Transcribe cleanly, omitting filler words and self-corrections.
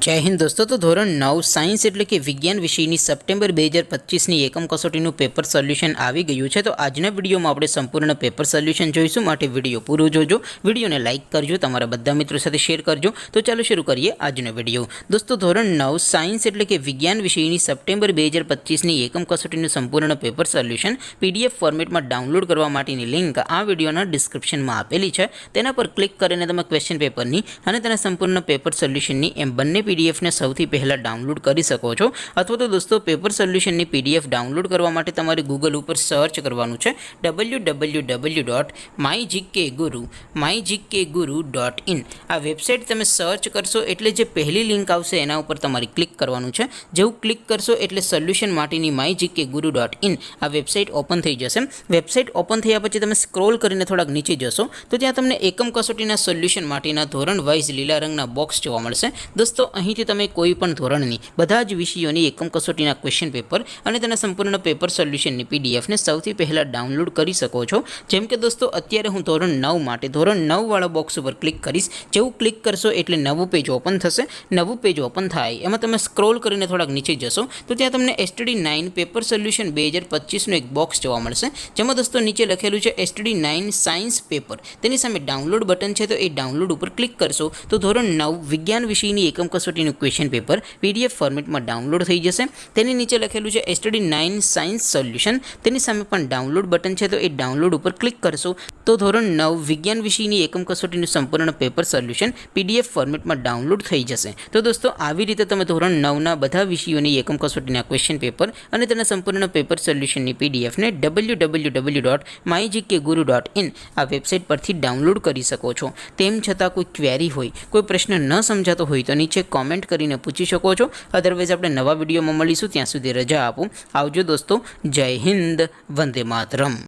जय हिंद दोस्तों। तो धोरण 9 साइंस એટલે કે વિજ્ઞાન વિષયની સપ્ટેમ્બર 2025ની એકમ કસોટીનું પેપર સોલ્યુશન આવી ગયું છે। તો આજના વિડીયોમાં આપણે સંપૂર્ણ પેપર સોલ્યુશન જોઈશું, માટે વિડીયો પૂરો જોજો, વિડીયોને લાઇક કરજો, તમારા બધા મિત્રો સાથે શેર કરજો। તો ચાલો શરૂ કરીએ આજનો વિડીયો। દોસ્તો ધોરણ 9 સાયન્સ એટલે કે વિજ્ઞાન વિષયની સપ્ટેમ્બર 2025ની એકમ કસોટીનું સંપૂર્ણ પેપર સોલ્યુશન પીડીએફ ફોર્મેટમાં ડાઉનલોડ કરવા માટેની લિંક આ વિડીયોના ડિસ્ક્રિપ્શનમાં આપેલી છે। તેના પર ક્લિક કરીને તમે ક્વેશ્ચન પેપરની અને તેના સંપૂર્ણ પેપર સોલ્યુશનની એમ બંને पीडीएफ ने સૌથી પહેલા ડાઉનલોડ કરી શકો છો। અથવા તો દોસ્તો પેપર સોલ્યુશનની પીડીએફ ડાઉનલોડ કરવા માટે તમારે ગૂગલ ઉપર સર્ચ કરવાનું છે www.mygkguru.in। આ વેબસાઇટ તમે સર્ચ કરશો એટલે જે પહેલી લિંક આવશે એના ઉપર તમારે ક્લિક કરવાનું છે। જેવું ક્લિક કરશો એટલે સોલ્યુશન માટેની mygkguru.in આ વેબસાઇટ ઓપન થઈ જશે। વેબસાઇટ ઓપન થયા પછી તમે સ્ક્રોલ કરીને થોડાક નીચે જશો તો ત્યાં તમને એકમ કસોટીના સોલ્યુશન માટેના ધોરણ વાઇઝ લીલા રંગના બોક્સ જોવા મળશે। દોસ્તો અહીંથી તમે કોઈ પણ ધોરણની બધા જ વિષયોની એકમ કસોટીના ક્વેશ્ચન પેપર અને તેના સંપૂર્ણ પેપર સોલ્યુશનની પીડીએફને સૌથી પહેલાં ડાઉનલોડ કરી શકો છો। જેમ કે દોસ્તો અત્યારે હું ધોરણ 9 માટે ધોરણ 9 વાળા બોક્સ ઉપર ક્લિક કરીશ। જેવું ક્લિક કરશો એટલે નવું પેજ ઓપન થશે। નવું પેજ ઓપન થાય એમાં તમે સ્ક્રોલ કરીને થોડાક નીચે જશો તો ત્યાં તમને STD9 પેપર સોલ્યુશન 2025નું એક બોક્સ જોવા મળશે, જેમાં દોસ્તો નીચે લખેલું છે STD9 સાયન્સ પેપર। તેની સામે ડાઉનલોડ બટન છે, તો એ ડાઉનલોડ ઉપર ક્લિક કરશો તો ધોરણ 9 વિજ્ઞાન વિષયની એકમ કસોટીનું ક્વેશ્ચન પેપર પીડીએફ ફોર્મેટમાં ડાઉનલોડ થઈ જશે। તેની નીચે લખેલું છે STD9 સાયન્સ સોલ્યુશન, તેની સામે પણ ડાઉનલોડ બટન છે, તો એ ડાઉનલોડ ઉપર ક્લિક કરશો તો ધોરણ 9 વિજ્ઞાન વિષયની એકમ કસોટીનું સંપૂર્ણ પેપર સોલ્યુશન પીડીએફ ફોર્મેટમાં ડાઉનલોડ થઈ જશે। તો દોસ્તો આવી રીતે તમે ધોરણ 9ના બધા વિષયોની એકમ કસોટીના ક્વેશ્ચન પેપર અને તેના સંપૂર્ણ પેપર સોલ્યુશનની પીડીએફને www.mygkguru.in આ વેબસાઇટ પરથી ડાઉનલોડ કરી શકો છો। તેમ છતાં કોઈ ક્વેરી હોય, કોઈ પ્રશ્ન ન સમજાતો હોય તો નીચે કોમેન્ટ કરીને પૂછી શકો છો। અધરવાઇઝ આપણે નવા વિડીયોમાં મળીશું, ત્યાં સુધી રજા આપો। આવજો દોસ્તો, જય હિન્દ, વંદે માતરમ।